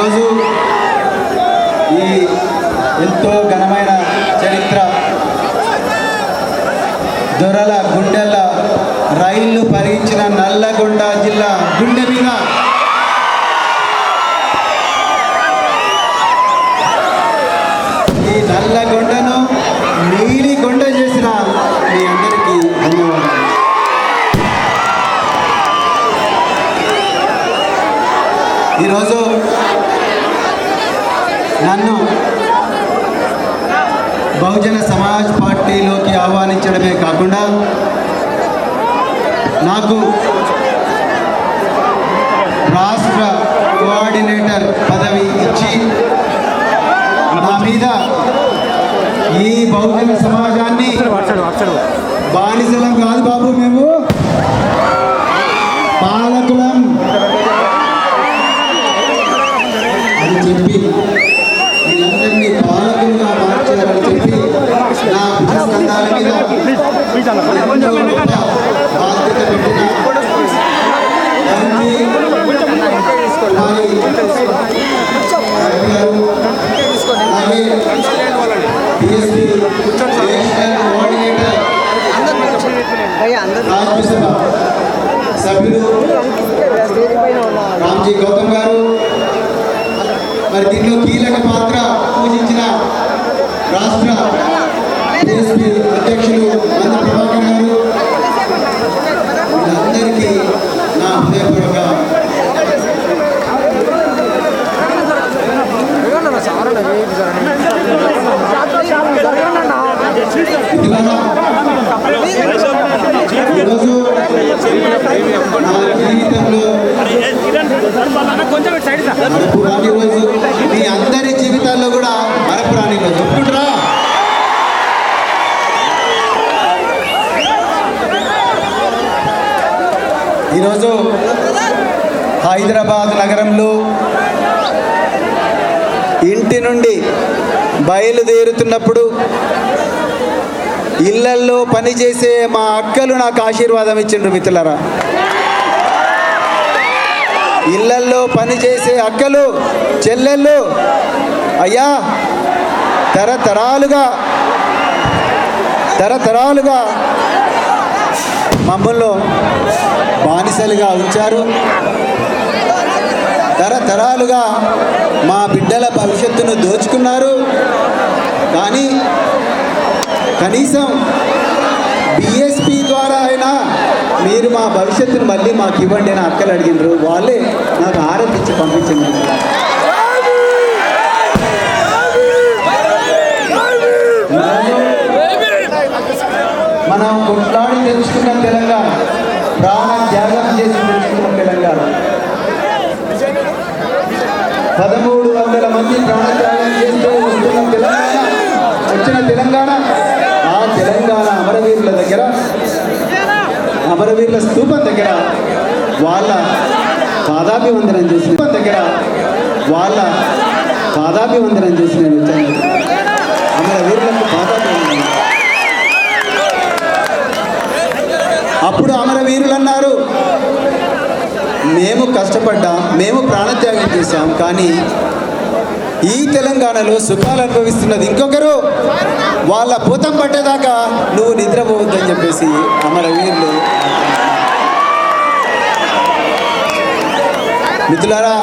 ఈరోజు ఈ ఎంతో ఘనమైన చరిత్ర దొరల గుండెల రైళ్లు పరిగించిన నల్లగొండ జిల్లా గుండె మీద ఈ నల్లగొండను నీలిగొండ చేసిన మీ అందరికీ ధన్యవాదాలు. ఈరోజు నన్ను బహుజన సమాజ్ పార్టీలోకి ఆహ్వానించడమే కాకుండా నాకు రాష్ట్ర కోఆర్డినేటర్ పదవి ఇచ్చి నా మీద ఈ బహుజన సమాజాన్ని బానిసలం కాదు బాబు, మేము పాలకులం అని చెప్పి వీళ్ళందరినీ పాలకులుగా మార్చారని చెప్పి నా భుజస్కంధాల మీద ఎంతో గొప్ప బాధ్యత పెట్టిన రాజ్యసభ సభ్యులు రామ్జీ గౌతమ్ గారు, మరి దీనిలో కీలక పాత్ర పూజించిన రాష్ట్ర బీఎస్పీ అధ్యక్షులు మంద ప్రభాకర్ గారు, వీళ్ళందరికీ నా హృదయపూర్వక ఈరోజు నా జీవితంలో మరపురాని రోజు, మీ అందరి జీవితాల్లో కూడా మరపురాని రోజు. ఒప్పుకుంటారా? ఈరోజు హైదరాబాద్ నగరంలో ఇంటి నుండి బయలుదేరుతున్నప్పుడు ఇళ్లల్లో పనిచేసే మా అక్కలు నాకు ఆశీర్వాదం ఇచ్చిండ్రు మిత్రులారా. ఇళ్లల్లో పనిచేసే అక్కలు, చెల్లెళ్ళు, అయ్యా తరతరాలుగా మమ్మల్ని బానిసలుగా ఉంచారు. తరతరాలుగా మా బిడ్డల భవిష్యత్తును దోచుకున్నారు. కానీ కనీసం బిఎస్పీ ద్వారా అయినా మీరు మా భవిష్యత్తును మళ్ళీ మాకు ఇవ్వండి అని అక్కలు అడిగినారు. వాళ్ళే నాకు హారతి ఇచ్చి పంపించింది. మనం కొట్లాడి తెలుసుకున్న తెలంగాణ, ప్రాణ త్యాగం చేసి తెలుసుకున్న తెలంగాణ, 1300 మంది ప్రాణత్యాగం చేస్తూ వచ్చిన తెలంగాణ, ఆ తెలంగాణ అమరవీరుల దగ్గర, అమరవీరుల స్తూపం దగ్గర వాళ్ళ పాదాభివందనం చేసి నేను వచ్చాను. అమరవీరులకు పాదాభివందనం. అప్పుడు అమరవీరులు అన్నారు, మేము కష్టపడ్డాం, మేము ప్రాణత్యాగం చేశాం, కానీ ఈ తెలంగాణలో సుఖాలు అనుభవిస్తున్నది ఇంకొకరు, వాళ్ళ భూతం పట్టేదాకా నువ్వు నిద్రపోవద్దని చెప్పేసి అమరవీరులు. మిత్రులారా,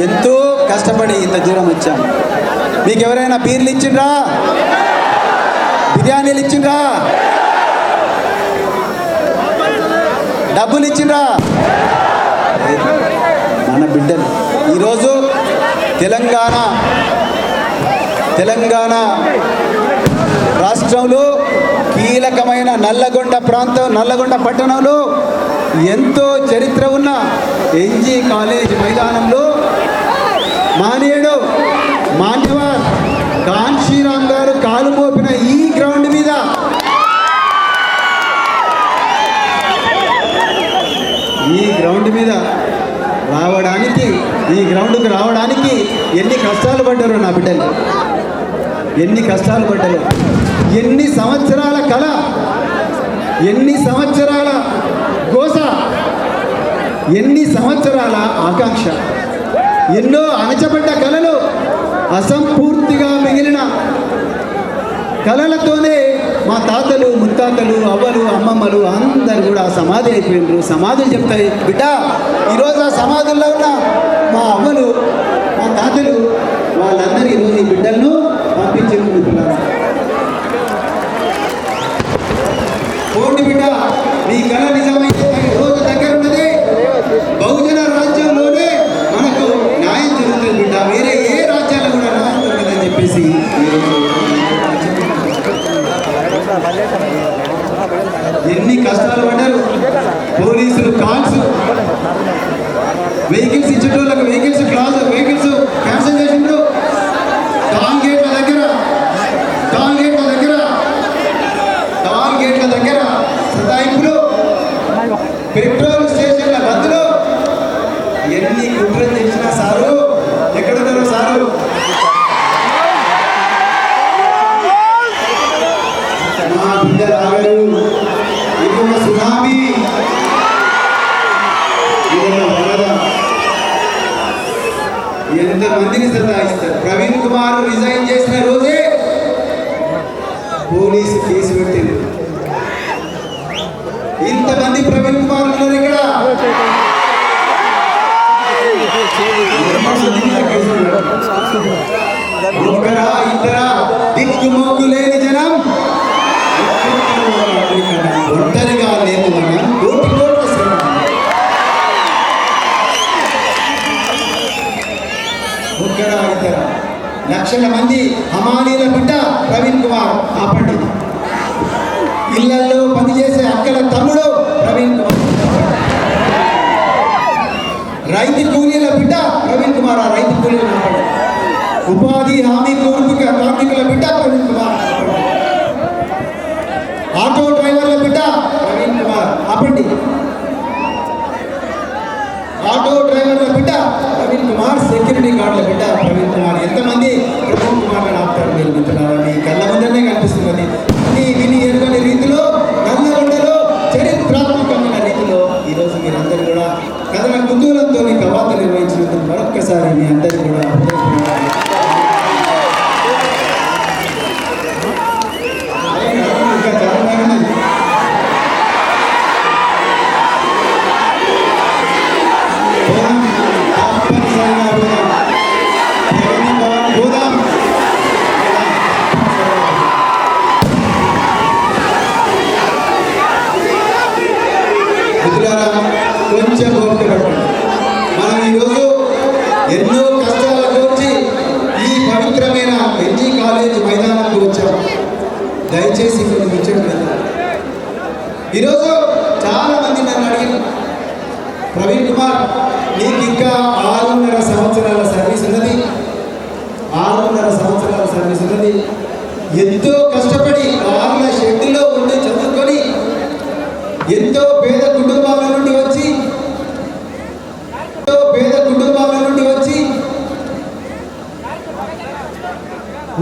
ఎంతో కష్టపడి ఇంత దూరం వచ్చాం. మీకు ఎవరైనా బీర్లు ఇచ్చిండ్రా? బిర్యానీలు ఇచ్చిండ్రా? డబ్బులు ఇచ్చిండ్రా? మన బిడ్డలు ఈరోజు తెలంగాణ రాష్ట్రంలో కీలకమైన నల్లగొండ ప్రాంతం, నల్లగొండ పట్టణంలో ఎంతో చరిత్ర ఉన్న ఎన్జీ కాలేజ్ మైదానంలో మానేయుడు మాన్యవార్ కాన్షీరామ్ గారు కాలు మోపిన ఈ గ్రౌండ్ మీద ఈ గ్రౌండ్కి రావడానికి ఎన్ని కష్టాలు పడ్డారు నా బిడ్డలు, ఎన్ని కష్టాలు పడ్డారు, ఎన్ని సంవత్సరాల కళ, ఎన్ని సంవత్సరాల గోస, ఎన్ని సంవత్సరాల ఆకాంక్ష. ఎన్నో అణచబడ్డ కళలు అసంపూర్తిగా మిగిలిన కళలతోనే మా తాతలు ముత్తాతలు అవ్వలు అమ్మమ్మలు అందరు కూడా సమాధి అయిపోయినారు. సమాధులు చెప్తాయి బిడ్డ, ఈరోజు ఆ సమాధుల్లో ఉన్న మా అవ్వలు మా తాతలు వాళ్ళందరూ ఈరోజు ఈ బిడ్డలను పంపించుకుంటున్నారు. కోటి బిడ్డ, మీ కళ నిజమైతే రోజు దగ్గర ఉన్నది బహుజన రాజ్యంలోనే మనకు న్యాయం జరుగుతుంది బిడ్డ, వేరే ఏ రాజ్యాల్లో కూడా న్యాయం జరగదని చెప్పేసి ఎన్ని కష్టాలు పడ్డారు. పోలీసులు కాల్స్, వెహికల్స్ ఇచ్చేటోళ్ళకి వెహికల్స్ క్యాన్సిల్ చేసిండ్రు. టాల్ గేట్ల దగ్గర సతాయింపులు, పెట్రోల్ స్టేషన్ల బదులు ఎన్ని కుట్రలు చేసినా సారు ఎక్కడున్నారు సారు? మా బిడ్డ రాగరు, ఇప్పుడున్న సునామీ, ఎంతమందిని సతాయిస్తారు. ప్రవీణ్ కుమార్ రిజైన్ చేసిన రోజే పోలీసు కేసు పెట్టింది. ఇంతమంది ప్రవీణ్ కుమార్ ఉన్నారు ఇక్కడ. ఒక్కరా ఇద్దరా దిక్కుమొక్కు లేని జనం, ఒంటరిగా లేము మనం, కోటి కోట్ల శ్రమ. ఒక్కరా ఇద్దరా లక్షల మంది హమాలీల బిడ్డ ప్రవీణ్ కుమార్. ఆపండి. ఇళ్లలో పనిచేసే అక్కల తమ్ముడు ప్రవీణ్ కుమార్. రైతు కూలీల బిడ్డ ప్రవీణ్ కుమార్. ఆ రైతు కూలీలు ఆపండి. ఉపాధి హామీ కార్మికుల బిడ్డ ప్రవీణ్ కుమార్. ఆటో డ్రైవర్ల బిడ్డ ప్రవీణ్ కుమార్. ఆపండి. ఆటో డ్రైవర్ల బిడ్డ ప్రవీణ్ కుమార్. సెక్యూరిటీ గార్డుల బిడ్డ ప్రవీణ్ కుమార్. ఎంతమంది ప్రవీణ్ కుమార్ ఆపుతారు మీరు మిత్రులారా? మీ కళ్ళ ముందరనే కనిపిస్తున్నది. విని ఎరుగని రీతిలో, నల్లగొండలో చరిత్రాత్మకమైన రీతిలో ఈరోజు మీరందరూ కూడా కథల కుతూహలంతో కవాతు నిర్వహించినందుకు మరొక్కసారి మీ అందరికీ కూడా ఇంకా చాలా బాగున్నది. కొంచెం ఓపిక పట్టండి. మనం ఈరోజు ఎన్నో కష్టాల గురించి ఈ పవిత్రమైన ఎన్జీ కాలేజ్ మైదానానికి వచ్చాం. దయచేసి కొన్ని ముచ్చట్లు. ఈరోజు చాలా మంది నన్ను అడిగారు, ప్రవీణ్ కుమార్ నీకు ఇంకా 6.5 సంవత్సరాల సర్వీస్ ఉన్నది, 6.5 సంవత్సరాల సర్వీస్ ఉన్నది. ఎంతో కష్టపడి కార్ల షెడ్డులో ఉండి చదువుకొని ఎంతో పేద కుటుంబాల నుండి వచ్చి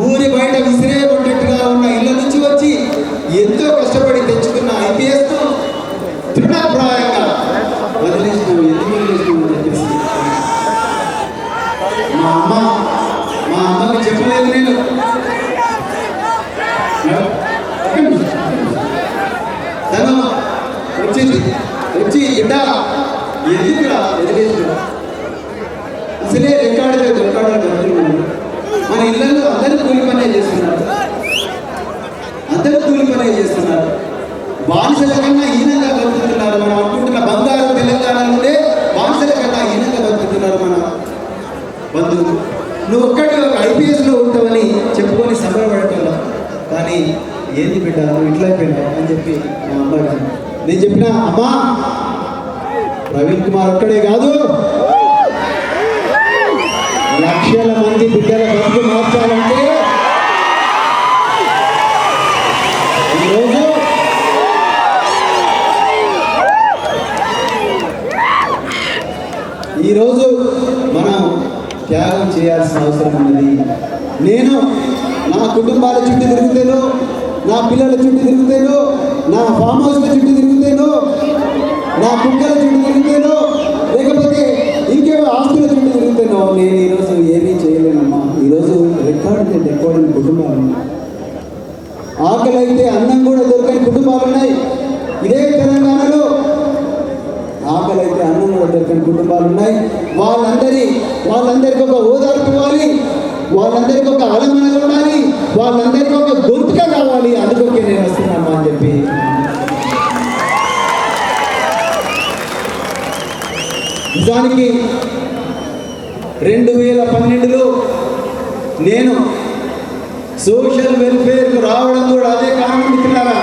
ఊరి బయట విసిరేపడ్డట్టుగా ఉన్న ఇళ్ళ నుంచి వచ్చి ఎంతో కష్టపడి తెచ్చుకున్న IPS తృణప్రాయంగా వదిలేసినావు. ఎందుకు వదిలేసినావు చెప్పేసి మా అమ్మకి చెప్పలేదు నేను. తను వచ్చి ఇడ్డ ఎందుకురా వదిలేసినా, అసలే రికార్డు మన ఇళ్ళల్లో అందరూ కూలి పనే చేస్తున్నారు. బానిసల కన్నా హీనంగా బతుకుతున్నారు. మనం అనుకుంటున్న బంగారు తెలంగాణ నుండే బానిసల కన్నా హీనంగా బతుకుతున్నారు మన బంధువులు. నువ్వు ఒక్కటి ఒక IPSలో ఉంటావని చెప్పుకొని సంబరపడటంలో, కానీ ఏంది బిడ్డ నువ్వు ఇట్లా అయిపోయినావు అని చెప్పి మా అమ్మ నేను చెప్పిన, అమ్మా ప్రవీణ్ కుమార్ ఒక్కడే కాదు, లక్షల మంది బిడ్డల బతుకు మార్చాలంటే ఈరోజు మనం త్యాగం చేయాల్సిన అవసరం ఉన్నది. నేను నా కుటుంబాల చుట్టూ తిరుగుతాను, నా పిల్లల చుట్టూ తిరుగుతాను, నా ఫామ్ హౌస్ల చుట్టూ తిరుగుతాను, నా కుక్కల చుట్టూ తిరుగుతాను, లేకపోతే ఇంకేమో ఆస్తుల చుట్టూ తిరుగుతాను. ఒక్కరితో నేను ఈరోజు ఏమీ చేయలేనమ్మా. ఈరోజు రికార్డు డెకోడని కుటుంబాలు ఉన్నాయి, ఆకలి అయితే అన్నం కూడా దొరకని కుటుంబాలు ఉన్నాయి. ఇదే తెలంగాణలో ఆకలి అయితే అన్నం కూడా దొరకని కుటుంబాలు ఉన్నాయి. వాళ్ళందరికీ ఒక ఓదార్పు ఇవ్వాలి, వాళ్ళందరికీ ఒక ఆలంబన ఉండాలి, వాళ్ళందరికీ ఒక గొంతుక కావాలి. అందుకే నేను వస్తున్నాను అని చెప్పి నిజానికి 2012లో నేను సోషల్ వెల్ఫేర్కు రావడం కూడా అదే కారణం మిత్రులారా.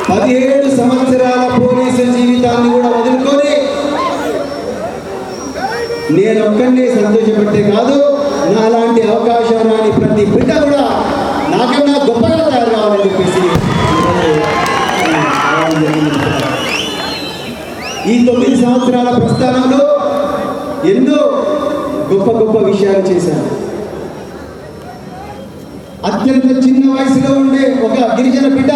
17 సంవత్సరాల పోలీసు జీవితాన్ని కూడా వదులుకొని నేను ఒక్కరిని సంతోషపెట్టే కాదు, నాలాంటి అవకాశం రాని ప్రతి బిడ్డ కూడా నాకన్నా గొప్పగా తయారు కావాలని చెప్పేసి ఈ 9 సంవత్సరాల ప్రస్థానంలో ఎన్నో గొప్ప గొప్ప విషయాలు చేశాను. అత్యంత చిన్న వయసులో ఉండే ఒక గిరిజన బిడ్డ,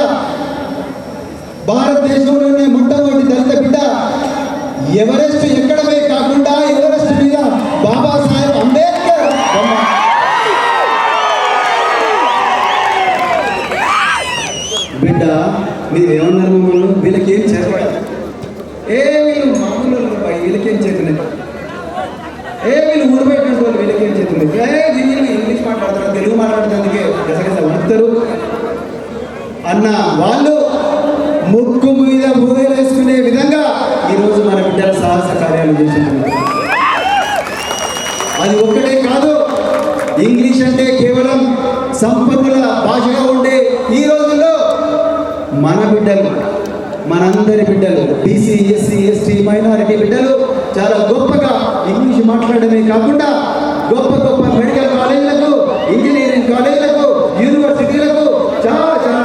భారతదేశంలోనే మొట్టమొదటి దళిత బిడ్డ, ఎవరెస్ట్ ఎక్కడమే కాకుండా ఎవరెస్ట్ మీద బాబాసాహెబ్ అంబేద్కర్ బిడ్డ. మీరేమన్నారు మమ్మల్ని? వీళ్ళకి ఏం చేరలేదు, వీళ్ళు మామూలు వీళ్ళకేం చేతులేదు, వీళ్ళు ఊడిపోయేటువంటి వాళ్ళు వీళ్ళకేం చేతులేదు, వీళ్ళు ఇంగ్లీష్ మాట్లాడతారు, తెలుగు మాట్లాడటానికి గసగస వణుకుతారు అన్న వాళ్ళు ముక్కు మీద బూరెలు వేసుకునే విధంగా ఈరోజు మన బిడ్డల సాహస కార్యాలు చేస్తున్నారు. అది ఒక్కటే కాదు, ఇంగ్లీష్ అంటే కేవలం సంపన్నుల భాషగా ఉండే ఈ రోజుల్లో మన బిడ్డలు, మనందరి బిడ్డలు, బీసీ, ఎస్సీ, ఎస్టీ, మైనారిటీ బిడ్డలు చాలా గొప్పగా ఇంగ్లీష్ మాట్లాడమే కాకుండా గొప్ప గొప్ప మెడికల్ కాలేజీలకు, ఇంజనీరింగ్ కాలేజీలకు, యూనివర్సిటీలకు చాలా చాలా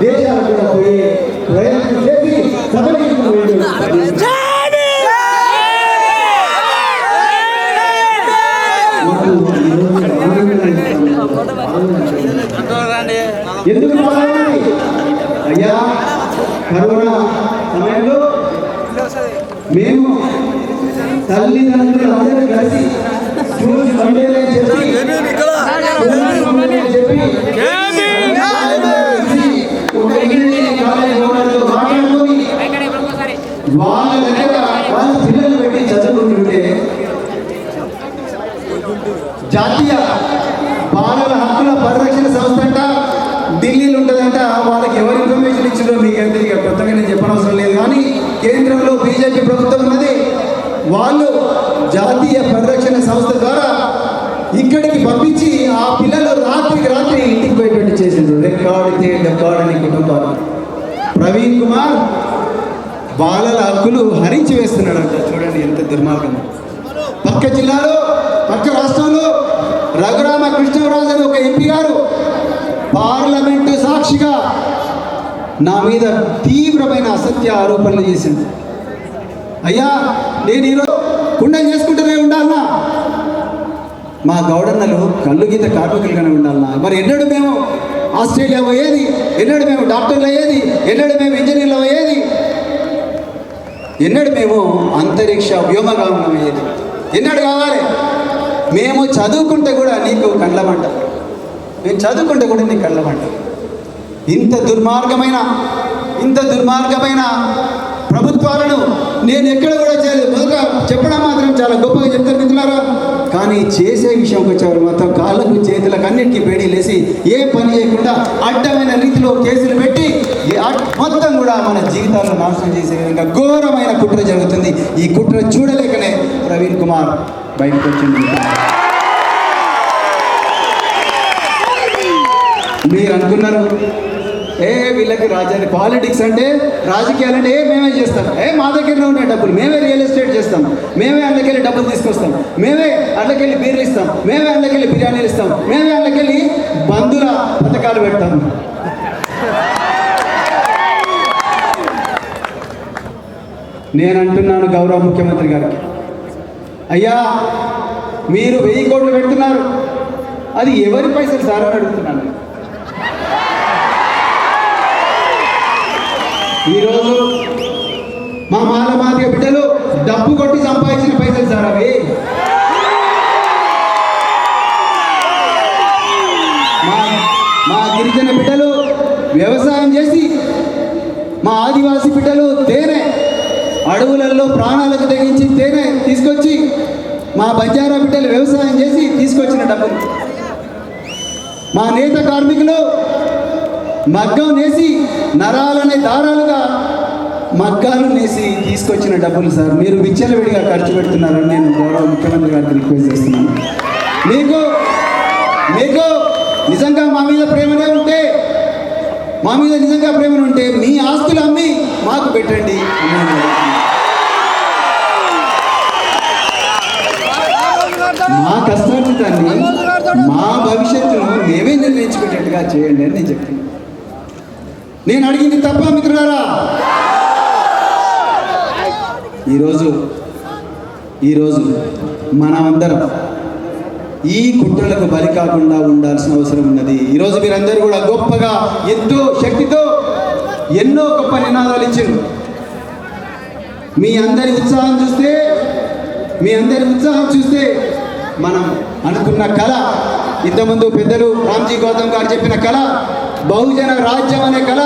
దేశాలకు కూడా పోయి ప్రయత్నం చేసి ఎందుకు అయ్యా, కరోనా సమయంలో మేము తల్లిదండ్రులు అందరూ కలిసి స్కూల్ సండేలే చెప్పి వాళ్ళ దగ్గర వాళ్ళ పిల్లలు పెట్టి చదువుకుంటుంటే జాతీయ బాలల హక్కుల పరిరక్షణ సంస్థ అంట ఢిల్లీలో ఉంటుందంట. వాళ్ళకి ఎవరు ఇన్ఫర్మేషన్ ఇచ్చిందో మీకంటే ఇక కొత్తగా నేను చెప్పనవసరం లేదు, కానీ కేంద్రంలో బీజేపీ ప్రభుత్వం ఉన్నది. వాళ్ళు జాతీయ పరిరక్షణ సంస్థ ద్వారా ఇక్కడికి పంపించి ఆ పిల్లలు రాత్రికి రాత్రి ఇంటికి పోయేటట్టు చేసిండ్రు. డెక్కాడ్ అని కుటుంబాలు. ప్రవీణ్ కుమార్ బాలల హక్కులు హరించి వేస్తున్నాడు అంట. చూడండి ఎంత దుర్మార్గం. పక్క జిల్లాలో, పక్క రాష్ట్రంలో రఘురామ కృష్ణరాజు అని ఒక ఎంపీ గారు పార్లమెంటు సాక్షిగా నా మీద తీవ్రమైన అసత్య ఆరోపణలు చేసింది. అయ్యా, నేను ఈరోజు కుండం చేసుకుంటూనే ఉండాలన్నా, మా గౌడన్నలు కళ్ళు గీత కార్మికులుగానే ఉండాలన్నా. మరి ఎన్నడూ మేము ఆస్ట్రేలియా పోయేది, ఎన్నడూ మేము డాక్టర్లు అయ్యేది, ఎన్నడూ మేము ఇంజనీర్లు అయ్యేది, ఎన్నడూ మేము అంతరిక్ష వ్యోమగామనం అయ్యేది, ఎన్నడూ కావాలి. మేము చదువుకుంటే కూడా నీకు కళ్ళమంట, మేము చదువుకుంటే కూడా నీకు కళ్ళమంట. ఇంత దుర్మార్గమైన ప్రభుత్వాలను నేను ఎక్కడ కూడా చేయలేదు. మొదట చెప్పడం మాత్రం చాలా గొప్పగా చెప్తారు మిత్రులారా, కానీ చేసే విషయంకి వచ్చేవారు మొత్తం కాళ్ళకు చేతులకు అన్నిటికీ బేడీలేసి ఏ పని చేయకుండా అడ్డమైన రీతిలో కేసులు పెట్టి మొత్తం కూడా మన జీవితాలను నాశనం చేసే విధంగా ఘోరమైన కుట్ర జరుగుతుంది. ఈ కుట్ర చూడలేకనే ప్రవీణ్ కుమార్ బయటకు వచ్చింది. మీరు అనుకున్నారు వీళ్ళకి పాలిటిక్స్ అంటే, రాజకీయాలంటే మేమే చేస్తాం, మా దగ్గరనే ఉన్నాయి డబ్బులు, మేమే రియల్ ఎస్టేట్ చేస్తాం, మేమే అందుకెళ్ళి డబ్బులు తీసుకొస్తాం, మేమే అందుకెళ్ళి బీర్లు ఇస్తాం, మేమే అందుకెళ్ళి బిర్యానీలు ఇస్తాం, మేమే అందుకెళ్ళి బంధుల పథకాలు పెడతాం. నేను అంటున్నాను గౌరవ ముఖ్యమంత్రి గారికి, అయ్యా మీరు 1000 కోట్లు పెడుతున్నారు, అది ఎవరి పైసలు సార్ అని అడుగుతున్నాను. ఈరోజు మా మాలమాదిగ బిడ్డలు డబ్బు కొట్టి సంపాదించిన పైసలు సార్ అవి. మా గిరిజన బిడ్డలు వ్యవసాయం చేసి, మా ఆదివాసీ బిడ్డలు తేనె అడవులలో ప్రాణాలకు తెగించి తేనె తీసుకొచ్చి, మా బంజారా బిడ్డలు వ్యవసాయం చేసి తీసుకొచ్చిన డబ్బులు, మా నేత కార్మికులు మగ్గం నేసి నరాలనే దారాలుగా మగ్గాలు నేసి తీసుకొచ్చిన డబ్బులు సార్. మీరు విచ్చలవిడిగా ఖర్చు పెడుతున్నారని నేను గౌరవ ముఖ్యమంత్రి గారికి రిక్వెస్ట్ చేస్తున్నాను. మీకు నిజంగా మా మీద ప్రేమనే ఉంటే, మా మీద నిజంగా ప్రేమను ఉంటే మీ ఆస్తులు అమ్మి మాకు పెట్టండి. మా కష్టార్జితాన్ని, మా భవిష్యత్తును మేమే నిర్ణయించుకునేట్టుగా చేయండి అని నేను చెప్తున్నాను. నేను అడిగింది తప్ప మిత్రులారా? ఈరోజు మనమందరం ఈ కుట్రలకు బలి కాకుండా ఉండాల్సిన అవసరం ఉన్నది. ఈరోజు మీరందరూ కూడా గొప్పగా ఎంతో శక్తితో ఎన్నో గొప్ప నినాదాలు ఇచ్చారు. మీ అందరి ఉత్సాహం చూస్తే మనం అనుకున్న కళ, ఇంతకుముందు పెద్దలు రామ్జీ గౌతమ్ గారు చెప్పిన కళ, బహుజన రాజ్యం అనే కళ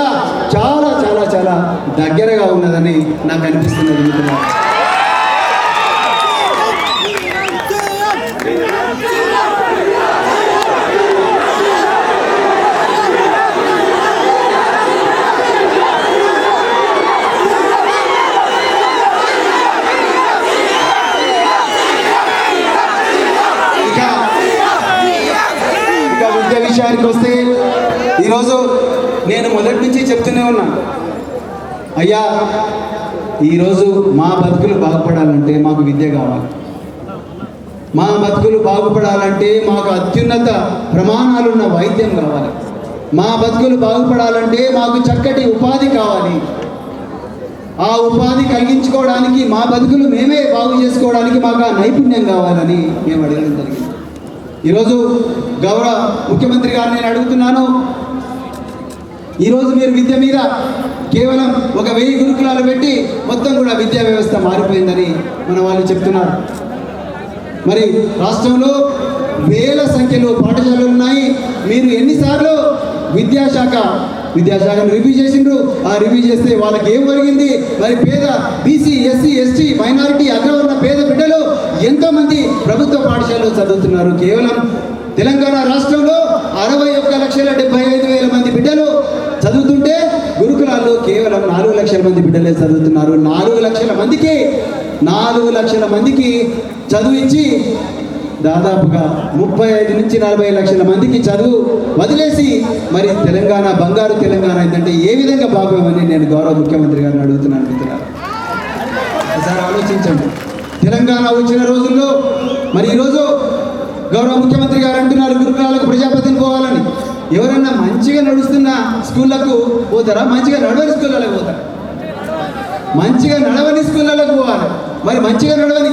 చాలా చాలా చాలా దగ్గరగా ఉన్నదని నాకు అనిపిస్తున్నది మిత్రులారా. విషయానికి వస్తే, ఈరోజు నేను మొదటి నుంచి చెప్తూనే ఉన్నా, అయ్యా ఈరోజు మా బతుకులు బాగుపడాలంటే మాకు విద్య కావాలి. మా బతుకులు బాగుపడాలంటే మాకు అత్యున్నత ప్రమాణాలున్న వైద్యం కావాలి. మా బతుకులు బాగుపడాలంటే మాకు చక్కటి ఉపాధి కావాలి. ఆ ఉపాధి కలిగించుకోవడానికి, మా బతుకులు మేమే బాగు చేసుకోవడానికి మాకు ఆ నైపుణ్యం కావాలని మేము అడగడం జరిగింది. ఈరోజు గౌరవ ముఖ్యమంత్రి గారు నేను అడుగుతున్నాను, ఈరోజు మీరు విద్య మీద కేవలం 1000 గురుకులాలు పెట్టి మొత్తం కూడా విద్యా వ్యవస్థ మారిపోయిందని మన వాళ్ళు చెప్తున్నారు. మరి రాష్ట్రంలో వేల సంఖ్యలో పాఠశాలలు ఉన్నాయి. మీరు ఎన్నిసార్లు విద్యాశాఖను రివ్యూ చేసిండ్రు? ఆ రివ్యూ చేస్తే వాళ్ళకి ఏం జరిగింది? మరి పేద బీసీ, ఎస్సీ, ఎస్టీ, మైనారిటీ, అగ్రవర్ణ పేద బిడ్డలు ఎంతోమంది ప్రభుత్వ పాఠశాలలో చదువుతున్నారు. కేవలం తెలంగాణ రాష్ట్రంలో 61,75,000 మంది బిడ్డలు చదువుతుంటే గురుకులాల్లో కేవలం 4 లక్షల మంది బిడ్డలే చదువుతున్నారు. 4 లక్షల మందికి చదువించి దాదాపుగా 35 నుంచి 40 లక్షల మందికి చదువు వదిలేసి మరి తెలంగాణ బంగారు తెలంగాణ ఏంటంటే ఏ విధంగా బాగోమని నేను గౌరవ ముఖ్యమంత్రి గారిని అడుగుతున్నాను మిత్రులారా. ఒకసారి ఆలోచించండి. తెలంగాణ వచ్చిన రోజుల్లో మరి ఈరోజు గౌరవ ముఖ్యమంత్రి గారు అంటున్నారు గురుకులాలకు ప్రజాపతిని పోవాలని. ఎవరన్నా మంచిగా నడుస్తున్న స్కూళ్ళకు పోతారా? మంచిగా నడవని స్కూళ్ళకు పోతారా? మంచిగా నడవని స్కూళ్ళకు పోవాలి. మరి మంచిగా నడవని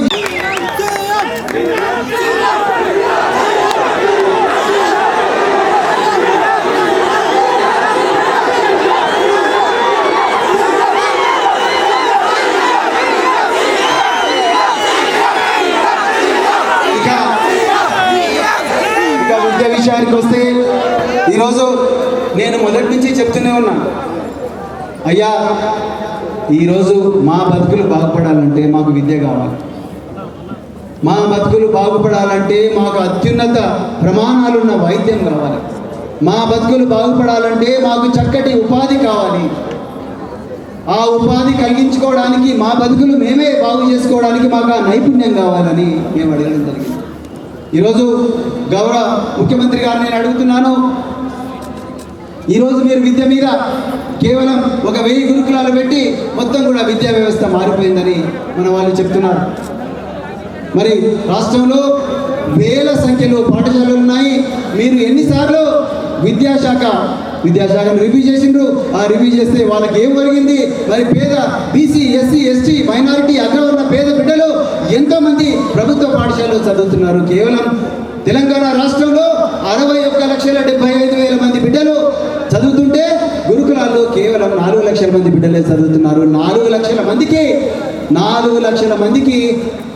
విషయానికి వస్తే, ఈరోజు నేను మొదటి నుంచి చెప్తూనే ఉన్నా, అయ్యా ఈరోజు మా బతుకులు బాగుపడాలంటే మాకు విద్య కావాలి. మా బతుకులు బాగుపడాలంటే మాకు అత్యున్నత ప్రమాణాలున్న వైద్యం కావాలి. మా బతుకులు బాగుపడాలంటే మాకు చక్కటి ఉపాధి కావాలి. ఆ ఉపాధి కలిగించుకోవడానికి, మా బతుకులు మేమే బాగు చేసుకోవడానికి మాకు ఆ నైపుణ్యం కావాలని మేము అడగడం జరిగింది. ఈరోజు గౌరవ ముఖ్యమంత్రి గారు నేను అడుగుతున్నాను, ఈరోజు మీరు విద్య మీద కేవలం 1000 గురుకులాలు పెట్టి మొత్తం కూడా విద్యా వ్యవస్థ మారిపోయిందని మన వాళ్ళు చెప్తున్నారు. మరి రాష్ట్రంలో వేల సంఖ్యలో పాఠశాలలు ఉన్నాయి. మీరు ఎన్నిసార్లు విద్యాశాఖను రివ్యూ చేసిండ్రు? ఆ రివ్యూ చేస్తే వాళ్ళకి ఏం జరిగింది? మరి పేద బీసీ, ఎస్సీ, ఎస్టీ, మైనారిటీ, అగ్రవర్ణ పేద బిడ్డలు ఎంతోమంది ప్రభుత్వ పాఠశాలలో చదువుతున్నారు. కేవలం తెలంగాణ రాష్ట్రంలో 61,75,000 మంది బిడ్డలు చదువుతుంటే గురుకులాల్లో కేవలం 4 లక్షల మంది బిడ్డలే చదువుతున్నారు. 4 లక్షల మందికి 4 లక్షల మందికి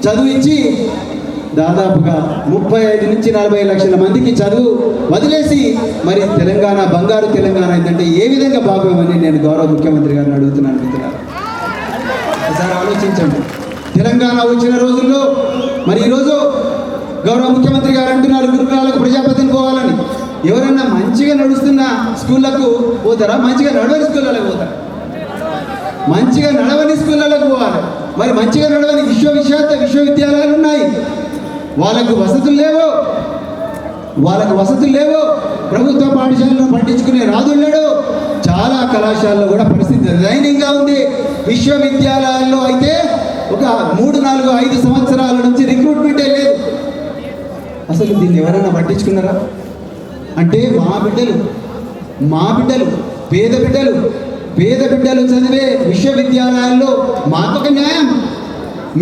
చదివించి దాదాపుగా 35 నుంచి 40 లక్షల మందికి చదువు వదిలేసి మరి తెలంగాణ బంగారు తెలంగాణ ఏంటంటే ఏ విధంగా బాగోమని నేను గౌరవ ముఖ్యమంత్రి గారిని అడుగుతున్నాను మిత్రులారా. ఒకసారి ఆలోచించండి. తెలంగాణ వచ్చిన రోజుల్లో మరి ఈరోజు గౌరవ ముఖ్యమంత్రి గారు అంటున్నారు గురుకులాలకు ప్రజాపతిని పోవాలని. ఎవరన్నా మంచిగా నడుస్తున్న స్కూళ్ళకు పోతారా? మంచిగా నడవని స్కూళ్ళకు పోతారా? మంచిగా నడవని స్కూళ్ళకు పోవాలి. మరి మంచిగా నడవని విశ్వవిద్యాలయాలు ఉన్నాయి, వాళ్ళకు వసతులు లేవు. ప్రభుత్వ పాఠశాలను పట్టించుకునే రాదున్నాడు. చాలా కళాశాలలో కూడా పరిస్థితి దయనీయంగా ఉంది. విశ్వవిద్యాలయాల్లో అయితే ఒక 3, 4, 5 సంవత్సరాల నుంచి రిక్రూట్మెంటే లేదు. అసలు దీన్ని ఎవరైనా పట్టించుకున్నారా? అంటే మా బిడ్డలు పేద బిడ్డలు చదివే విశ్వవిద్యాలయాల్లో మాకొక న్యాయం.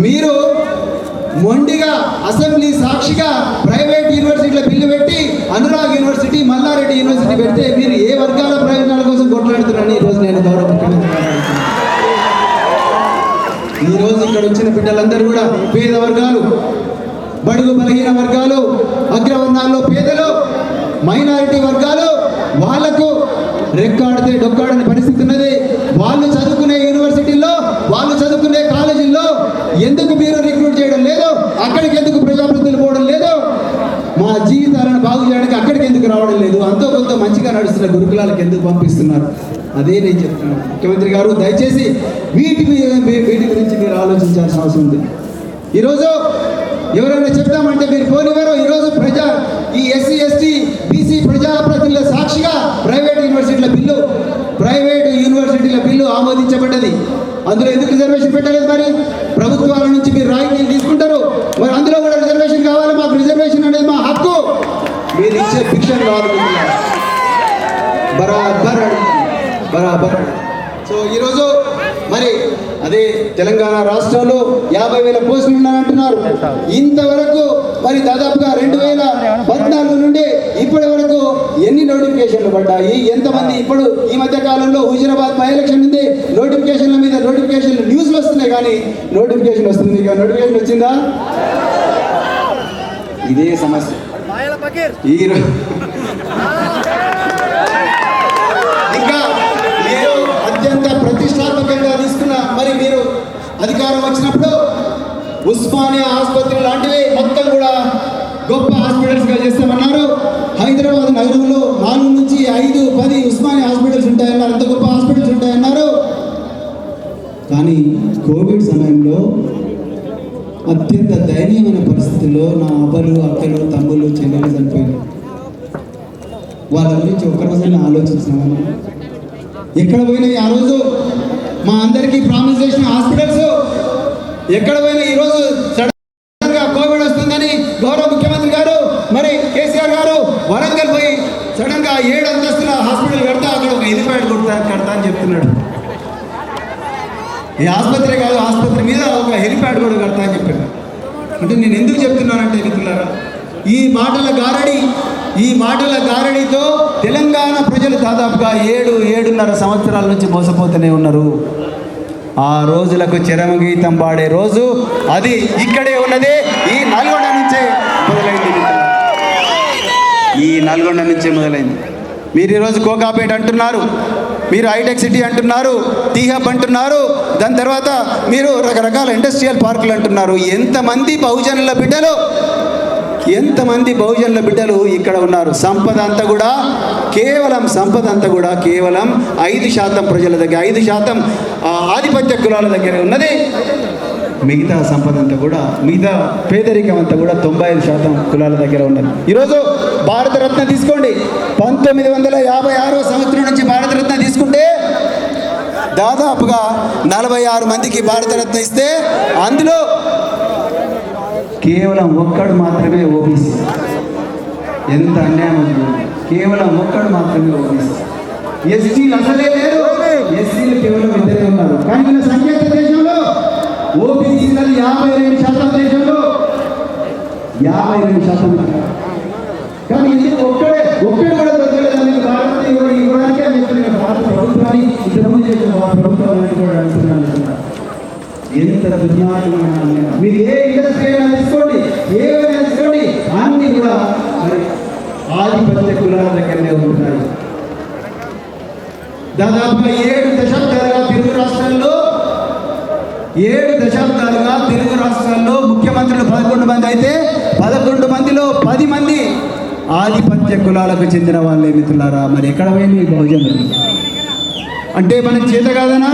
మీరు మొండిగా అసెంబ్లీ సాక్షిగా ప్రైవేట్ యూనివర్సిటీల బిల్లు పెట్టి అనురాగ్ యూనివర్సిటీ, మల్లారెడ్డి యూనివర్సిటీ పెడితే మీరు ఏ వర్గాల ప్రయోజనాల కోసం కొట్లాడుతున్నారని ఈరోజు నేను గౌరవ ముఖ్యమంత్రి గారు అడుగుతున్నాను. ఈరోజు ఇక్కడ వచ్చిన బిడ్డలందరూ కూడా పేద వర్గాలు, బడుగు బలహీన వర్గాలు, అగ్రవర్ణాల్లో పేదలు, మైనారిటీ వర్గాలు, వాళ్లకు రెక్కాడితే డొక్కాడని పరిస్థితి ఉన్నది. వాళ్ళు చదువుకునే యూనివర్సిటీల్లో, వాళ్ళు చదువుకునే కాలేజీల్లో ఎందుకు మీరు రిక్రూట్ చేయడం లేదు? అక్కడికి ఎందుకు ప్రజాప్రతినిధులు పోవడం లేదు? మా జీవితాలను బాగు చేయడానికి అక్కడికి ఎందుకు రావడం లేదు? అంతో కొంత మంచిగా నడుస్తున్న గురుకులాలకు ఎందుకు పంపిస్తున్నారు? అదే నేను చెప్తున్నాను. ముఖ్యమంత్రి గారు దయచేసి వీటి గురించి మీరు ఆలోచించాల్సిన అవసరం ఉంది. ఈరోజు ఎవరైనా చెప్తామంటే మీరు పోనివారు. ఈరోజు ఈ ఎస్సీ ఎస్టీ బీసీ ప్రజాప్రతినిధుల సాక్షిగా ప్రైవేట్ యూనివర్సిటీల బిల్లు ఆమోదించబడ్డది. అందులో ఎందుకు రిజర్వేషన్ పెట్టలేదు? మరి ప్రభుత్వాల నుంచి మీరు రాయితీలు తీసుకుంటారు, మరి అందులో కూడా రిజర్వేషన్ కావాలి. మాకు రిజర్వేషన్ అనేది మా హక్కు. మీరు ఇచ్చే ఫిక్షన్ కాదు, బరాబర్. సో ఈరోజు మరి అదే తెలంగాణ రాష్ట్రంలో 50,000 పోస్టులు ఉన్నాయంటున్నారు. ఇంతవరకు మరి దాదాపుగా 2014 నుండి ఇప్పటి వరకు ఎన్ని నోటిఫికేషన్లు పడ్డాయి? ఎంతమంది? ఇప్పుడు ఈ మధ్య కాలంలో హుజరాబాద్ బై ఎలక్షన్ ఉంది. నోటిఫికేషన్ల మీద నోటిఫికేషన్లు న్యూస్లు వస్తున్నాయి, కానీ నోటిఫికేషన్ వస్తుంది. ఇక నోటిఫికేషన్ వచ్చిందా? ఇదే సమస్య. ఇంకా మీరు అత్యంత ప్రతిష్టాత్మకంగా తీసుకున్న మరి మీరు అధికారం వచ్చినప్పుడు ఉస్మానియా ఆసుపత్రి లాంటివి మొత్తం కూడా గొప్ప హాస్పిటల్స్గా చేస్తామన్నారు. హైదరాబాద్ నగరంలో 4 నుంచి 5, 10 ఉస్మానియా హాస్పిటల్స్ ఉంటాయన్నారు. అంత గొప్ప హాస్పిటల్స్ ఉంటాయన్నారు. కానీ కోవిడ్ సమయంలో అత్యంత దయనీయమైన పరిస్థితుల్లో నా అబ్బలు, అక్కలు, తమ్ముళ్ళు, చెల్లెలు చనిపోయారు. వాళ్ళ గురించి ఒక్కరోజైనా ఆలోచించినాము. ఎక్కడ పోయినాయి ఆ రోజు మా అందరికీ ప్రామిస్ చేసిన హాస్పిటల్స్? ఎక్కడ పోయినా ఈరోజు సడన్గా కోవిడ్ వస్తుందని గౌరవ ముఖ్యమంత్రి గారు మరి కేసీఆర్ గారు వరంగల్ పోయి సడన్గా 7 అంతస్తుల హాస్పిటల్ కడతా, అక్కడ ఒక హెలిప్యాడ్ కడతా అని చెప్తున్నాడు. ఈ ఆసుపత్రి కాదు, ఆసుపత్రి మీద ఒక హెలిప్యాడ్ కూడా కడతా అని చెప్పాడు. అంటే నేను ఎందుకు చెప్తున్నానంటే మిత్రులారా, ఈ మాటల గారడితో తెలంగాణ ప్రజలు దాదాపుగా 7.5 సంవత్సరాల నుంచి మోసపోతూనే ఉన్నారు. ఆ రోజులకు చరమగీతం పాడే రోజు అది ఇక్కడే ఉన్నది. ఈ నల్గొండ నుంచే మొదలైంది. మీరు ఈరోజు కోకాపేట అంటున్నారు, మీరు హైటెక్ సిటీ అంటున్నారు, టీ హబ్ అంటున్నారు, దాని తర్వాత మీరు రకరకాల ఇండస్ట్రియల్ పార్కులు అంటున్నారు. ఎంతమంది బహుజనుల బిడ్డలు ఇక్కడ ఉన్నారు. సంపద అంతా కూడా కేవలం 5% ప్రజల దగ్గర, 5% ఆధిపత్య కులాల దగ్గర ఉన్నది. మిగతా సంపద అంతా కూడా, మిగతా పేదరికం అంతా కూడా 95% కులాల దగ్గర ఉన్నది. ఈరోజు భారతరత్న తీసుకోండి. 1956 సంవత్సరం నుంచి భారతరత్న తీసుకుంటే దాదాపుగా 46 మందికి భారతరత్న ఇస్తే అందులో కేవలం ఒక్కడు మాత్రమే ఓబీసీ. ఎంత అన్యాయం! కేవలం ఒక్కడు మాత్రమే ఓబీసీ. ఎస్టీలు అసలే లేరు. ఎస్సీలు కేవలం 2 ఉన్నారు. కానీ మన సంఖ్యాత దేశంలో ఓబీసీలు 52% దేశంలో 52%. కానీ ఎందుకు ఒక్కడు కూడా దొరకలేదని భారతీయ ఇవ్వడానికే చెప్తున్నాను. భారత ప్రభుత్వాన్ని ఇంతకుముందు చేసిన ప్రభుత్వాన్ని కూడా అంటున్నాను. ఎంత దుర్మార్గమైన మీరు ఏ ఇండస్ట్రీ అయినా తీసుకోండి, ఏమైనా తీసుకోండి, అన్నీ కూడా మరి ఆధిపత్య కులాల దగ్గరనే ఉంటున్నాయి. దాదాపుగా 7 దశాబ్దాలుగా తెలుగు రాష్ట్రాల్లో ముఖ్యమంత్రులు 11 మంది అయితే 11 మందిలో 10 మంది ఆధిపత్య కులాలకు చెందిన వాళ్ళే మిత్రులారా. మరి ఎక్కడ పోయింది ఈ బహుజనులు? అంటే మనకి చేత కాదనా?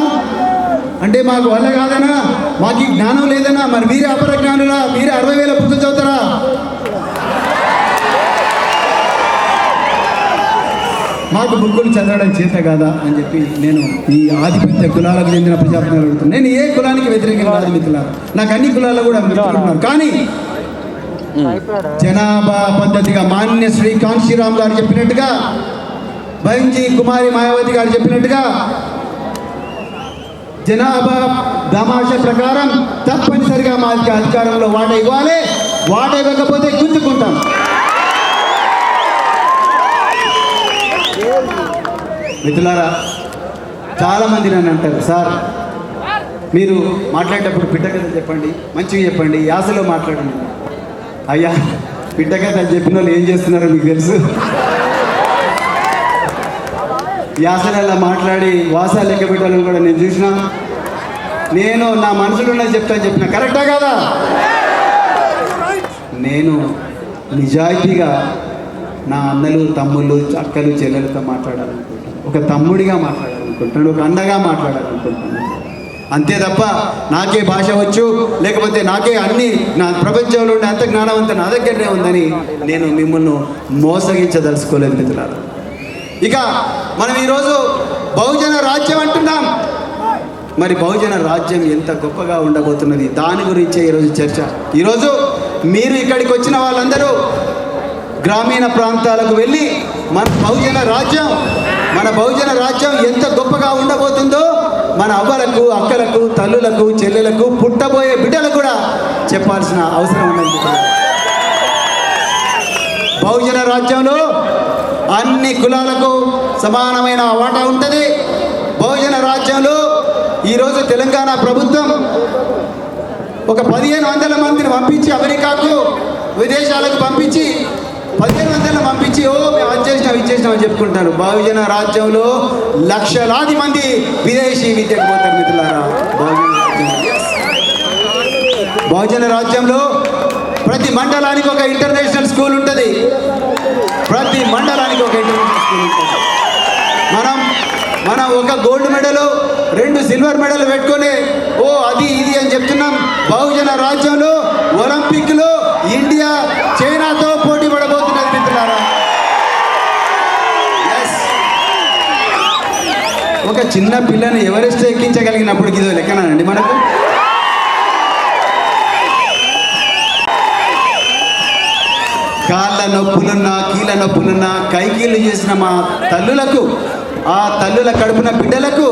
అంటే మాకు వల్ల కాదనా? మాకు జ్ఞానం లేదనా? మరి మీరే అపరజ్ఞానులా? మీరే 60,000 పుస్తకం చదువుతారా? మాకు బుక్కులు చదవడం చేత కాదా అని చెప్పి నేను ఈ ఆధిపత్య కులాలకు చెందిన ప్రజాప్రతినిధులు అడుగుతున్నాను. నేను ఏ కులానికి వ్యతిరేకం కాదు మిత్రులారా, నాకు అన్ని కులాలు కూడా మిత్రులున్నారు. కానీ జనాభా పద్ధతిగా మాన్య శ్రీ కాంశీరామ్ గారు చెప్పినట్టుగా, భంజీ కుమారి మాయావతి గారు చెప్పినట్టుగా జనాభా దామాష ప్రకారం తప్పనిసరిగా మాకు అధికారంలో వాట ఇవ్వాలి. వాట ఇవ్వకపోతే గుంజుకుంటాం. మిత్రులారా, చాలామంది నన్ను అంటారు, సార్ మీరు మాట్లాడేటప్పుడు బిడ్డ కథ చెప్పండి, మంచిగా చెప్పండి, యాసలో మాట్లాడండి. అయ్యా, బిడ్డ కథ చెప్పిన వాళ్ళు ఏం చేస్తున్నారో మీకు తెలుసు. యాసలలో మాట్లాడి వాసాలు లెక్క పెట్టాలని కూడా నేను చూసినా. నేను నా మనసులో ఉన్నది చెప్పిన కరెక్టా కాదా? నేను నిజాయితీగా నా అన్నలు, తమ్ముళ్ళు, అక్కలు, చెల్లెలతో మాట్లాడాలనుకుంటున్నాను. ఒక తమ్ముడిగా మాట్లాడాలనుకుంటున్నాను, ఒక అన్నగా మాట్లాడాలనుకుంటున్నాను. అంతే తప్ప నాకే భాష వచ్చు, లేకపోతే నాకే అన్ని నా ప్రపంచంలో ఉండే అంత జ్ఞానవంతం నా దగ్గరనే ఉందని నేను మిమ్మల్ని మోసగించదలుచుకోలేదు మిత్రులారా. ఇక మనం ఈరోజు బహుజన రాజ్యం అంటున్నాం. మరి బహుజన రాజ్యం ఎంత గొప్పగా ఉండబోతున్నది, దాని గురించే ఈరోజు చర్చ. ఈరోజు మీరు ఇక్కడికి వచ్చిన వాళ్ళందరూ గ్రామీణ ప్రాంతాలకు వెళ్ళి మన బహుజన రాజ్యం ఎంత గొప్పగా ఉండబోతుందో మన అవ్వలకు, అక్కలకు, తల్లులకు, చెల్లెలకు, పుట్టబోయే బిడ్డలకు కూడా చెప్పాల్సిన అవసరం ఉన్నది. బహుజన రాజ్యంలో అన్ని కులాలకు సమానమైన వాటా ఉంటుంది. బహుజన రాజ్యంలో ఈరోజు తెలంగాణ ప్రభుత్వం ఒక 1500 మందిని పంపించి అమెరికాకు, విదేశాలకు పంపించి 1500 పంపించి మేము అది చేసినాం ఇది చేసినాం అని చెప్పుకుంటారు. బహుజన రాజ్యంలో లక్షలాది మంది విదేశీ విద్యకు పోతారు మిత్రులారా. బహుజన రాజ్యంలో ప్రతి మండలానికి ఒక ఇంటర్నేషనల్ స్కూల్ ఉంటుంది. మనం ఒక గోల్డ్ మెడల్, 2 సిల్వర్ మెడల్ పెట్టుకొని అది ఇది అని చెప్తున్నాం. బహుజన రాజ్యంలో ఒలింపిక్లో ఇండియా చైనాతో పోటీ పడబోతున్నది మిత్రులారా. ఒక చిన్న పిల్లని ఎవరెస్ట్ ఎక్కించగలిగినప్పుడు ఇదో లెక్కనండి మనకు. కాళ్ళ నొప్పులున్నా, కీళ్ళ నొప్పులున్నా, కైకీళ్ళు చేసిన మా తల్లులకు, ఆ తల్లుల కడుపున బిడ్డలకు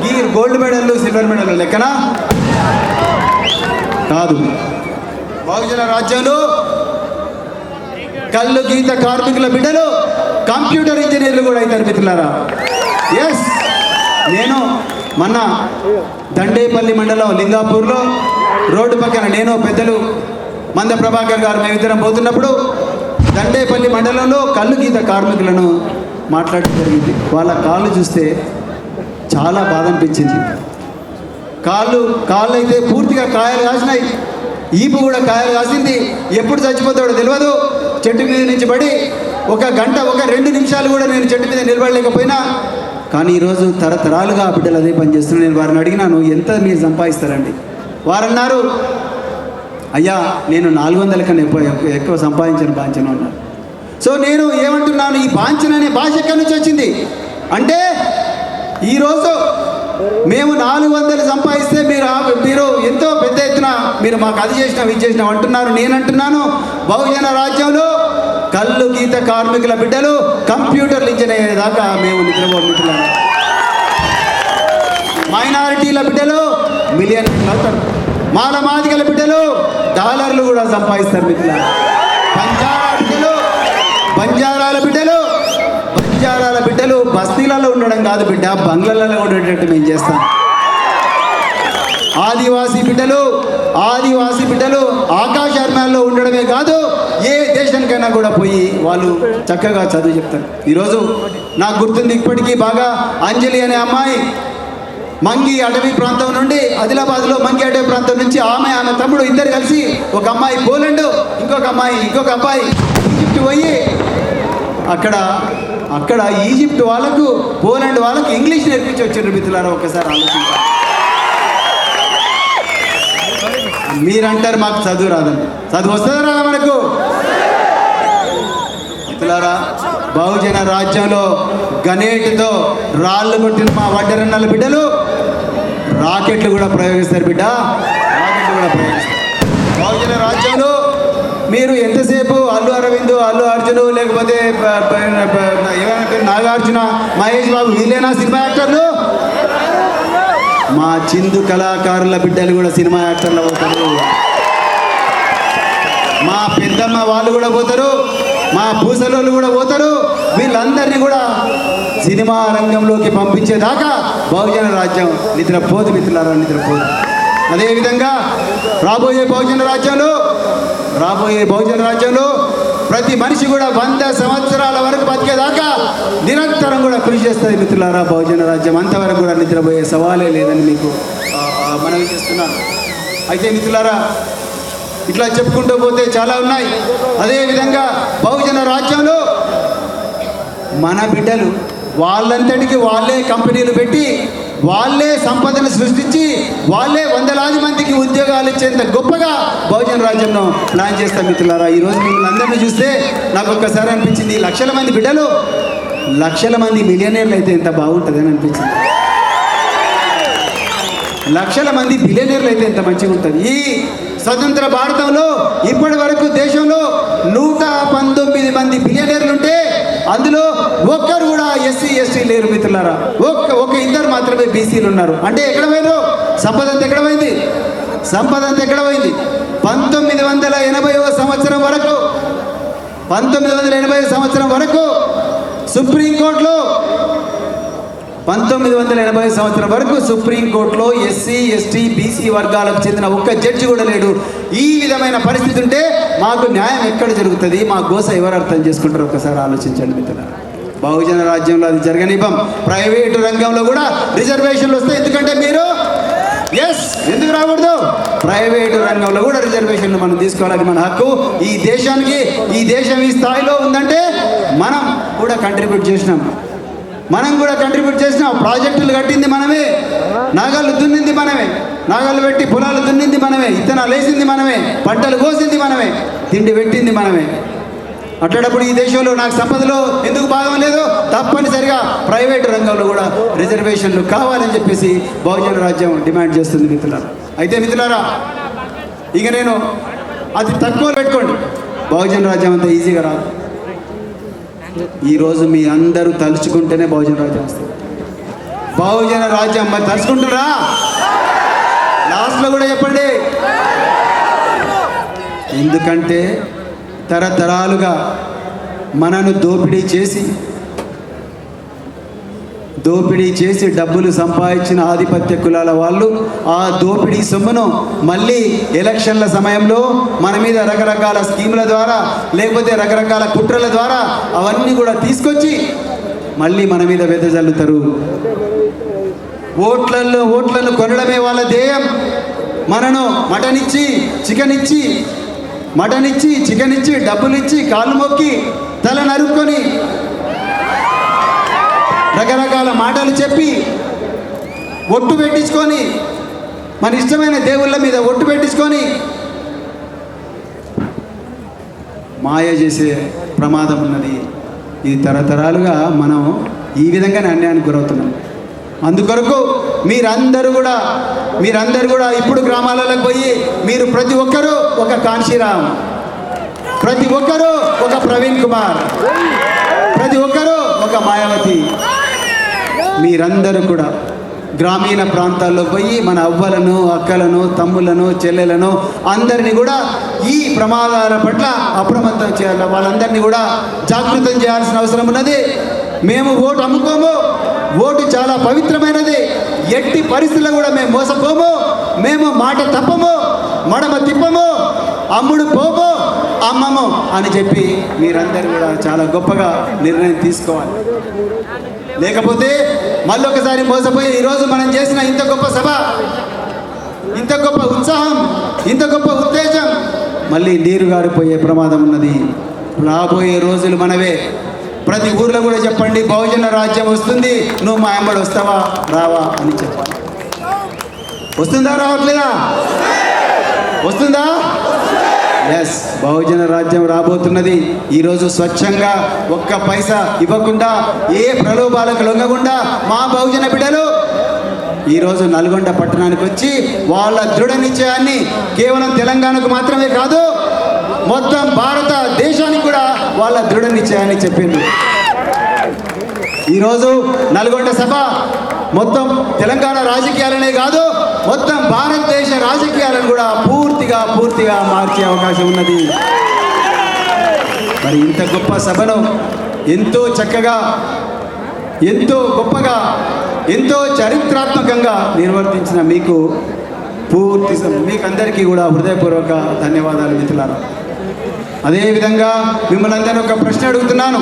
ఈ గోల్డ్ మెడల్లు, సిల్వర్ మెడల్ లెక్కన కాదు. బహుజన రాజ్యంలో కళ్ళు గీత కార్మికుల బిడ్డలు కంప్యూటర్ ఇంజనీర్లు కూడా అవుతారు మిత్రులారా. ఎస్, నేను మొన్న దండేపల్లి మండలం లింగాపూర్లో రోడ్డు పక్కన నేను, పెద్దలు మంద ప్రభాకర్ గారు మేమిద్దరం పోతున్నప్పుడు దండేపల్లి మండలంలో కళ్ళు గీత కార్మికులను మాట్లాడడం జరిగింది. వాళ్ళ కాళ్ళు చూస్తే చాలా బాధ అనిపించింది. కాళ్ళు అయితే పూర్తిగా కాయలు కాసినాయి, ఈపు కూడా కాయలు కాసింది. ఎప్పుడు చచ్చిపోతాడో తెలియదు. చెట్టు మీద నుంచి పడి 1 గంట 2 నిమిషాలు కూడా నేను చెట్టు మీద నిలబడలేకపోయినా, కానీ ఈరోజు తరతరాలుగా ఆ బిడ్డలు అదే పని చేస్తున్నాను. నేను వారిని అడిగినాను, ఎంత మీరు సంపాదిస్తారండి? వారన్నారు, అయ్యా నేను 400 కన్నా ఎక్కువ సంపాదించను అన్నారు. సో నేను ఏమంటున్నాను, ఈ బాంఛన్ అనే భాష ఎక్కడి నుంచి వచ్చింది అంటే, ఈరోజు మేము 400 సంపాదిస్తే మీరు ఎంతో పెద్ద ఎత్తున మీరు మాకు అది చేసినాం ఇది చేసినాం అంటున్నారు. నేనంటున్నాను, బహుజన రాజ్యంలో కళ్ళు గీత కార్మికుల బిడ్డలు కంప్యూటర్లు ఇంజనీర్ దాకా మేము నిద్రపోతున్నాము. మైనారిటీల బిడ్డలు మిలియనర్లు అవుతారు. మాలమాదిగల బిడ్డలు డాలర్లు కూడా సంపాదిస్తారు మిత్రులారా. బంజారాల బిడ్డలు బస్తీలలో ఉండడం కాదు బిడ్డ, బంగ్లాలలో ఉండేటట్టు మేము చేస్తాం. ఆదివాసీ బిడ్డలు ఆకాశార్మాల్లో ఉండడమే కాదు, ఏ దేశానికైనా కూడా పోయి వాళ్ళు చక్కగా చదువు చెప్తారు. ఈరోజు నాకు గుర్తుంది ఇప్పటికీ బాగా, అంజలి అనే అమ్మాయి మంగి అటవీ ప్రాంతం నుండి, ఆదిలాబాద్లో మంగి అటవీ ప్రాంతం నుంచి ఆమె తమ్ముడు ఇద్దరు కలిసి, ఒక అమ్మాయి పోలాండ్, ఇంకొక అబ్బాయి ఈజిప్ట్ పోయి అక్కడ ఈజిప్ట్ వాళ్ళకు, పోలాండ్ వాళ్ళకు ఇంగ్లీష్ నేర్పించి వచ్చారు. మిత్రులారా, ఒక్కసారి ఆలోచించారు. మీరంటారు మాకు చదువు రాదని. చదువు వస్తుందా రాదా మనకు? మిత్రులారా, బహుజన రాజ్యంలో గనేటుతో రాళ్ళు కొట్టిన మా వడ్డరన్నల బిడ్డలు రాకెట్లు కూడా ప్రయోగిస్తారు బిడ్డ, రాకెట్లు కూడా ప్రయోగిస్తారు. బహుజన రాజ్యంలో మీరు ఎంతసేపు అల్లు అరవింద్, అల్లు అర్జున్, లేకపోతే నాగార్జున, మహేష్ బాబు వీళ్ళేనా సినిమా యాక్టర్లు? మా చిందు కళాకారుల బిడ్డలు కూడా సినిమా యాక్టర్లు అవుతారు. మా పెద్దమ్మ వాళ్ళు కూడా పోతారు, మా పూసలోళ్ళు కూడా పోతారు. వీళ్ళందరినీ కూడా సినిమా రంగంలోకి పంపించేదాకా బహుజన రాజ్యం నిద్రపోదు మిత్రులారా, నిద్రపోదు. అదేవిధంగా రాబోయే బహుజన రాజ్యంలో ప్రతి మనిషి కూడా 100 సంవత్సరాల వరకు బతికేదాకా నిరంతరం కూడా కృషి చేస్తుంది మిత్రులారా బహుజన రాజ్యం. అంతవరకు కూడా నిద్రపోయే సవాలే లేదని మీకు మనవి చేస్తున్నాను. అయితే మిత్రులారా, ఇట్లా చెప్పుకుంటూ పోతే చాలా ఉన్నాయి. అదేవిధంగా బహుజన రాజ్యంలో మన బిడ్డలు వాళ్ళంతటికి వాళ్ళే కంపెనీలు పెట్టి, వాళ్ళే సంపదను సృష్టించి, వాళ్ళే వందలాది మందికి ఉద్యోగాలు ఇచ్చేంత గొప్పగా బహుజన రాజ్యంలో ప్లాన్ చేస్తాం మిత్రులారా. ఈరోజు మిమ్మల్ని అందరినీ చూస్తే నాకు ఒక్కసారి అనిపించింది, లక్షల మంది బిడ్డలు, లక్షల మంది మిలియనీర్లు అయితే ఎంత బాగుంటుందని అనిపించింది. లక్షల మంది బిలియనీర్లు అయితే ఎంత మంచిగా ఉంటుంది. ఈ స్వతంత్ర భారతంలో ఇప్పటి వరకు దేశంలో 119 మంది బిలియనీర్లు ఉంటే అందులో ఒక్కరు కూడా ఎస్సీ ఎస్టీ లేరు మిత్రులారా. ఒక ఇద్దరు మాత్రమే బీసీలు ఉన్నారు. అంటే ఎక్కడ పోయినారు? సంపద అంతా ఎక్కడ పోయింది? 1980 సంవత్సరం వరకు సుప్రీంకోర్టులో 1980 సంవత్సరం వరకు సుప్రీంకోర్టులో ఎస్సీ ఎస్టీ బీసీ వర్గాలకు చెందిన ఒక్క జడ్జి కూడా లేడు. ఈ విధమైన పరిస్థితి ఉంటే మాకు న్యాయం ఎక్కడ జరుగుతుంది? మా గోస ఎవరు అర్థం చేసుకుంటారు? ఒకసారి ఆలోచించండి మిత్రులారా. బహుజన రాజ్యంలో అది జరగనివ్వం. ప్రైవేటు రంగంలో కూడా రిజర్వేషన్లు వస్తాయి. ఎందుకంటే మీరు ఎందుకు రాకూడదు? ప్రైవేటు రంగంలో కూడా రిజర్వేషన్లు మనం తీసుకోవాలి, మన హక్కు. ఈ దేశానికి, ఈ దేశం ఈ స్థాయిలో ఉందంటే మనం కూడా కంట్రిబ్యూట్ చేసినాం. ప్రాజెక్టులు కట్టింది మనమే, నాగళ్ళు దున్నింది మనమే, నాగళ్ళు పెట్టి పొలాలు దున్నింది మనమే, ఇత్తనాలు వేసింది మనమే, పంటలు కోసింది మనమే, తిండి పెట్టింది మనమే. అట్లాంటప్పుడు ఈ దేశంలో నాకు సంపదలో ఎందుకు భాగం లేదు? తప్పనిసరిగా ప్రైవేటు రంగంలో కూడా రిజర్వేషన్లు కావాలని చెప్పేసి బహుజన రాజ్యం డిమాండ్ చేస్తుంది మిత్రులారా. అయితే మిత్రులారా, ఇక నేను అది తక్కువ పెట్టుకోండి, బహుజన రాజ్యం అంత ఈజీగా రాదు. ఈరోజు మీ అందరూ తలుచుకుంటేనే బహుజన రాజ్యం వస్తుంది. బహుజన రాజ్యం మరి తలుచుకుంటారా? లాస్ట్లో కూడా చెప్పండి. ఎందుకంటే తరతరాలుగా మనను దోపిడీ చేసి డబ్బులు సంపాదించిన ఆధిపత్య కులాల వాళ్ళు ఆ దోపిడీ సొమ్మును మళ్ళీ ఎలక్షన్ల సమయంలో మన మీద రకరకాల స్కీముల ద్వారా, లేకపోతే రకరకాల కుట్రల ద్వారా అవన్నీ కూడా తీసుకొచ్చి మళ్ళీ మన మీద వెదజల్లుతారు. ఓట్లను కొనడమే వాళ్ళ ధ్యేయం. మనను మటన్ ఇచ్చి చికెన్ ఇచ్చి డబ్బులు ఇచ్చి కాళ్ళు మొక్కి తల నరుక్కొని రకరకాల మాటలు చెప్పి ఒట్టు పెట్టించుకొని, మన ఇష్టమైన దేవుళ్ళ మీద ఒట్టు పెట్టించుకొని మాయ చేసే ప్రమాదం ఉన్నది. ఇది తరతరాలుగా మనం ఈ విధంగానే అన్యాయానికి గురవుతున్నాం. అందుకొరకు మీరందరూ కూడా ఇప్పుడు గ్రామాలకు పోయి మీరు ప్రతి ఒక్కరూ ఒక కాంశీరామ్, ప్రతి ఒక్కరూ ఒక ప్రవీణ్ కుమార్, ప్రతి ఒక్కరూ ఒక మాయావతి, మీరందరూ కూడా గ్రామీణ ప్రాంతాల్లో పోయి మన అవ్వలను, అక్కలను, తమ్ములను, చెల్లెలను అందరినీ కూడా ఈ ప్రమాదాల పట్ల అప్రమత్తం చేయాలి. వాళ్ళందరినీ కూడా జాగృతం చేయాల్సిన అవసరం ఉన్నది. మేము ఓటు అమ్ముకోము, ఓటు చాలా పవిత్రమైనది, ఎట్టి పరిస్థితుల్లో కూడా మేము మోసపోము. మేము మాట తప్పము, మడమ తిప్పము, అమ్ముడు పోము, అమ్మము అని చెప్పి మీరందరూ కూడా చాలా గొప్పగా నిర్ణయం తీసుకోవాలి. లేకపోతే మళ్ళొకసారి మోసపోయి ఈరోజు మనం చేసిన ఇంత గొప్ప సభ, ఇంత గొప్ప ఉత్సాహం, ఇంత గొప్ప ఉత్తేజం మళ్ళీ నీరు గారిపోయే ప్రమాదం ఉన్నది. రాబోయే రోజులు మనవే. ప్రతి ఊర్లో కూడా చెప్పండి, బహుజన రాజ్యం వస్తుంది, నువ్వు మా అమ్మడు వస్తావా రావా అని చెప్పాలి. వస్తుందా రావట్లేదా? వస్తుందా? ఎస్, బహుజన రాజ్యం రాబోతున్నది. ఈరోజు స్వచ్ఛంగా ఒక్క పైసా ఇవ్వకుండా, ఏ ప్రలోభాలకు లొంగకుండా మా బహుజన బిడ్డలు ఈరోజు నల్గొండ పట్టణానికి వచ్చి వాళ్ళ దృఢ నిశ్చయాన్ని కేవలం తెలంగాణకు మాత్రమే కాదు, మొత్తం భారతదేశానికి కూడా వాళ్ళ దృఢ నిశ్చయాన్ని చెప్పింది. ఈరోజు నల్గొండ సభ మొత్తం తెలంగాణ రాజకీయాలనే కాదు, మొత్తం భారతదేశ రాజకీయాలను కూడా పూర్తిగా మార్చే అవకాశం ఉన్నది. మరి ఇంత గొప్ప సభను ఎంతో చక్కగా, ఎంతో గొప్పగా, ఎంతో చరిత్రాత్మకంగా నిర్వర్తించిన మీకు మీకందరికీ కూడా హృదయపూర్వక ధన్యవాదాలు మిత్రులారా. అదేవిధంగా మిమ్మల్ని అందరినీ ఒక ప్రశ్న అడుగుతున్నాను,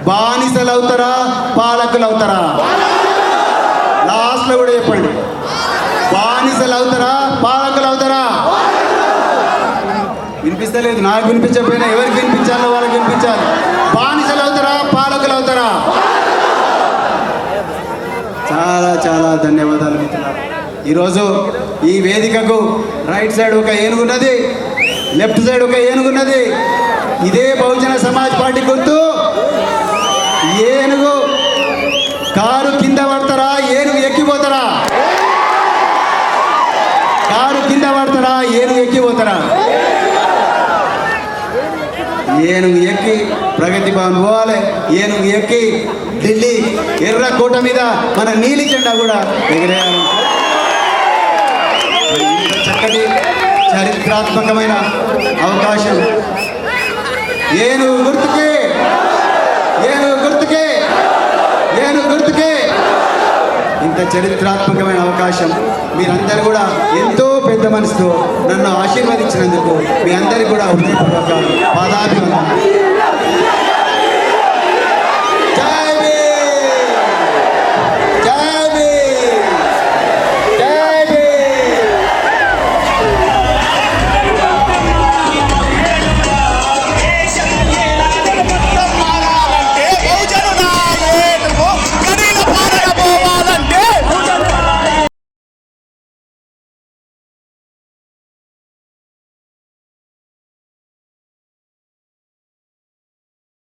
బానిసలు అవుతారా పాలకులు అవుతారా? లాస్ట్లో కూడా చెప్పండి, బానిసలు అవుతారా పాలకులు అవుతారా? వినిపిస్తలేదు, నాకు వినిపించకపోయినా ఎవరికి వినిపించాలో వాళ్ళకి వినిపించాలి. బానిసలు అవుతారా పాలకులు అవుతారా? చాలా ధన్యవాదాలు మిత్రులారా. ఈరోజు ఈ వేదికకు రైట్ సైడ్ ఒక ఏనుగున్నది, లెఫ్ట్ సైడ్ ఒక ఏనుగున్నది. ఇదే బహుజన సమాజ్ పార్టీ గుర్తు. ఏనుగు కారు కింద పడతారా, ఏనుగు ఎక్కిపోతారా? కారు కింద పడతారా, ఏనుగు ఎక్కిపోతారా? ఏనుగు ఎక్కి ప్రగతి భవన్ పోవాలి, ఏనుగు ఎక్కి ఢిల్లీ ఎర్రకోట మీద మన నీలి జెండా కూడా ఎగిరేయాలి. చక్కటి చరిత్రాత్మకమైన అవకాశం. ఏనుగు గుర్తుకే, ఏనుగు గుర్తుకే, ఏనుగు గుర్తుకే. ఇంత చరిత్రాత్మకమైన అవకాశం మీరందరూ కూడా ఎంతో పెద్ద మనసుతో నన్ను ఆశీర్వదించినందుకు మీ అందరికీ కూడా హృదయపూర్వక పాదాభివందనాలు.